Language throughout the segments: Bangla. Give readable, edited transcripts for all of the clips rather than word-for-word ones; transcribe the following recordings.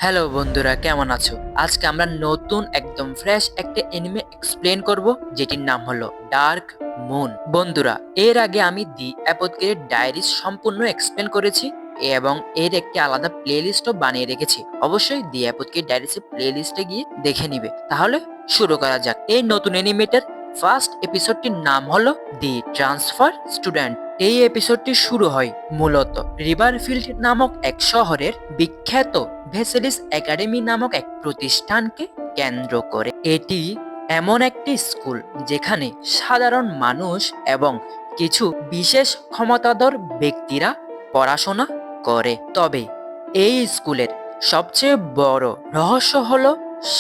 হ্যালো বন্ধুরা, কেমন আছো? আজকে আমরা নতুন একদম ফ্রেশ একটা এনিমে এক্সপ্লেন করব, যেটির নাম হলো ডার্ক মুন। বন্ধুরা, এর আগে আমি দি অ্যাপোথেকেরি ডায়েরিজ সম্পূর্ণ এক্সপ্লেন করেছি এবং এর একটি আলাদা প্লেলিস্টও বানিয়ে রেখেছি। অবশ্যই দি অ্যাপোথেকেরি ডায়েরিজের প্লেলিস্টে গিয়ে দেখে নিবে। তাহলে শুরু করা যাক। এই নতুন এনিমেটার ফার্স্ট এপিসোডটির নাম হলো দি ট্রান্সফার স্টুডেন্ট। এই এপিসোডটি শুরু হয় মূলত রিভারফিল্ড নামক এক শহরের বিখ্যাত ভেসেলিস একাডেমি নামক এক প্রতিষ্ঠানকে কেন্দ্র করে। এটি এমন একটি স্কুল যেখানে সাধারণ মানুষ এবং কিছু বিশেষ ক্ষমতাধর ব্যক্তিরা পড়াশোনা করে। তবে এই স্কুলের সবচেয়ে বড় রহস্য হলো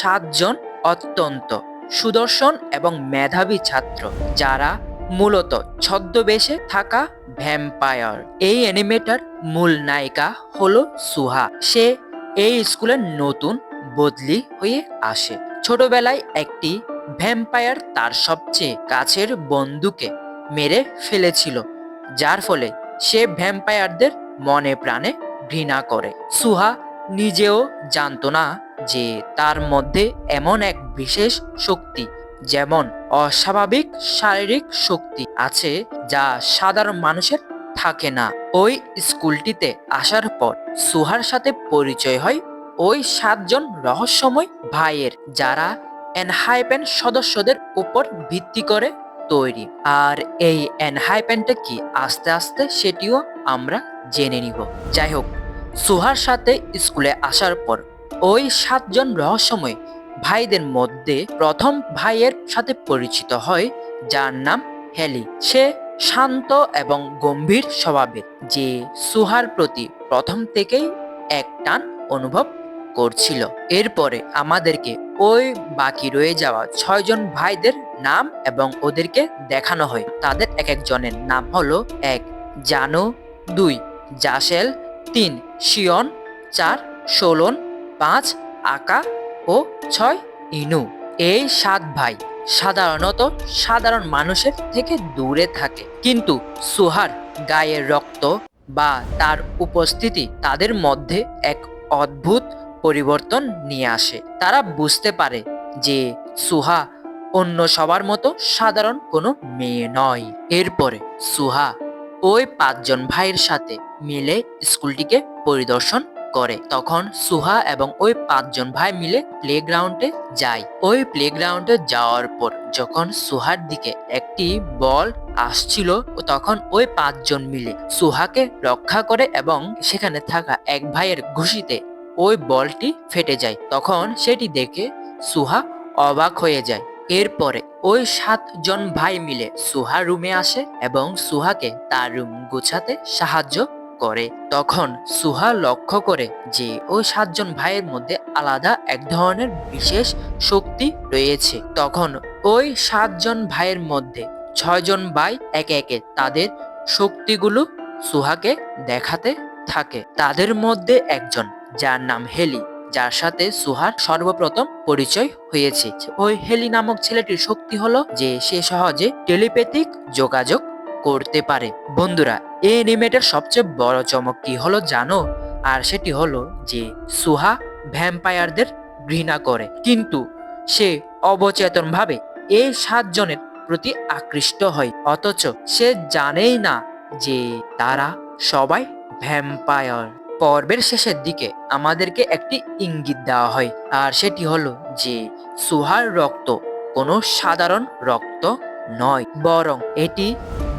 7জন অত্যন্ত সুদর্শন এবং মেধাবী ছাত্র, যারা মূলত ছদ্মবেশে থাকা ভ্যাম্পায়ার। এই অ্যানিমেটার মূল নায়িকা হলো সুহা। সে এই স্কুলের নতুন বদলি হয়ে আসে। ছোটবেলায় একটি ভ্যাম্পায়ার তার সবচেয়ে কাছের বন্ধুকে মেরে ফেলেছিল, যার ফলে সে ভ্যাম্পায়ারদের মনে প্রাণে ঘৃণা করে। সুহা নিজেও জানতো না যে তার মধ্যে এমন এক বিশেষ শক্তি, যেমন অস্বাভাবিক শারীরিক শক্তি আছে, যা সাধারণ মানুষের থাকে না। ওই স্কুলটিতে আসার পর সুহার সাথে পরিচয় হয় ওই 7জন রহস্যময় ভাইয়ের, যারা এনহাইপেন সদস্যদের উপর ভিত্তি করে তৈরি। আর এই এনহাইপেনটা কি, আস্তে আস্তে সেটিও আমরা জেনে নিব। যাই হোক, সুহার সাথে স্কুলে আসার পর ওই 7জন রহস্যময় ভাইদের মধ্যে প্রথম ভাইয়ের সাথে পরিচিত হয়, যার নাম হেলি। সে শান্ত এবং গম্ভীর স্বভাবের, যে সুহার প্রতি প্রথম থেকেই এক টান অনুভব করছিল। এরপরে আমাদেরকে ওই বাকি রয়ে যাওয়া 6জন ভাইদের নাম এবং ওদেরকে দেখানো হয়। তাদের এক একজনের নাম হলো: 1 জানু, 2 জাসেল, 3 শিয়ন, 4 সোলন, 5 আকা ও 6 ইনু। এই 7 ভাই সাধারণত সাধারণ মানুষের থেকে দূরে থাকে, কিন্তু সুহার গায়ের রক্ত বা তার উপস্থিতি তাদের মধ্যে এক অদ্ভুত পরিবর্তন নিয়ে আসে। তারা বুঝতে পারে যে সুহা অন্য সবার মতো সাধারণ কোনো মেয়ে নয়। এরপরে সুহা ওই 5জন ভাইয়ের সাথে মিলে স্কুলটিকে পরিদর্শন করে। তখন সুহা এবং ওই 5জন ভাই মিলে প্লেগ্রাউন্ডে যায়। ওই প্লেগ্রাউন্ডে যাওয়ার পর যখন সুহার দিকে একটি বল আসছিল, তখন ওই 5জন মিলে সুহাকে রক্ষা করে এবং সেখানে থাকা এক ভাইয়ের ঘুষিতে ওই বলটি ফেটে যায়। তখন সেটি দেখে সুহা অবাক হয়ে যায়। এরপরে ওই 7জন ভাই মিলে সুহার রুমে আসে এবং সুহাকে তার রুম গোছাতে সাহায্য করে। তখন সুহা লক্ষ্য করে যে ওই 7জন ভাইয়ের মধ্যে আলাদা এক ধরনের বিশেষ শক্তি রয়েছে। তখন ওই 7জন ভাইয়ের মধ্যে 6জন ভাই একে একে তাদের শক্তিগুলো সুহাকে দেখাতে থাকে। তাদের মধ্যে একজন, যার নাম হেলি, যার সাথে সুহার সর্বপ্রথম পরিচয় হয়েছে। ওই হেলি নামক ছেলেটির শক্তি হলো যে সে সহজে টেলিপ্যাথিক যোগাযোগ করতে পারে। বন্ধুরা, এই অ্যানিমেটার সবচেয়ে বড় চমক কি হলো জানো? আর সেটি হলো যে সুহা ভ্যাম্পায়ারদের ঘৃণা করে, কিন্তু সে অবচেতনভাবে এই 7জনের প্রতি আকৃষ্ট হয়। অথচ সে জানেই না যে তারা সবাই ভ্যাম্পায়ার। পর্বের শেষের দিকে আমাদেরকে একটি ইঙ্গিত দেওয়া হয়, আর সেটি হলো যে সুহার রক্ত কোনো সাধারণ রক্ত নয়, বরং এটি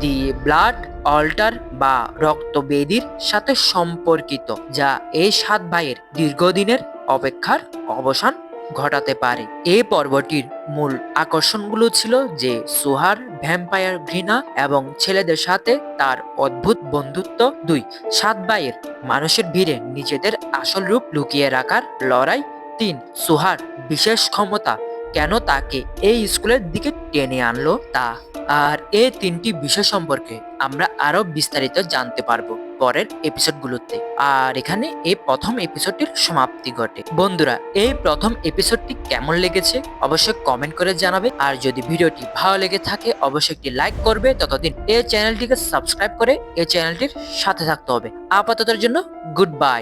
দি ব্লাড অল্টার বা রক্তবেদীর সাথে সম্পর্কিত, যা এই 7 ভাইয়ের দীর্ঘদিনের অপেক্ষার অবসান ঘটাতে পারে। এই পর্বটির মূল আকর্ষণগুলো ছিল যে সুহার ভ্যাম্পায়ার ঘৃণা এবং ছেলেদের সাথে তার অদ্ভুত বন্ধুত্ব, 2 7 ভাইয়ের মানুষের ভিড়ে নিজেদের আসল রূপ লুকিয়ে রাখার লড়াই, 3 সুহার বিশেষ ক্ষমতা কেন তাকে এই স্কুলের দিকে টেনে আনলো তা। আর এই 3টি বিষয় সম্পর্কে আমরা আরো বিস্তারিত জানতে পারবো পরের এপিসোডগুলোতে। আর এখানে এই প্রথম এপিসোডটির সমাপ্তি ঘটে। বন্ধুরা, এই প্রথম এপিসোডটি কেমন লেগেছে অবশ্যই কমেন্ট করে জানাবে। আর যদি ভিডিওটি ভালো লেগে থাকে অবশ্যই একটি লাইক করবে। ততদিন এই চ্যানেলটিকে সাবস্ক্রাইব করে এই চ্যানেলটির সাথে থাকতে হবে। আপাততের জন্য গুড বাই।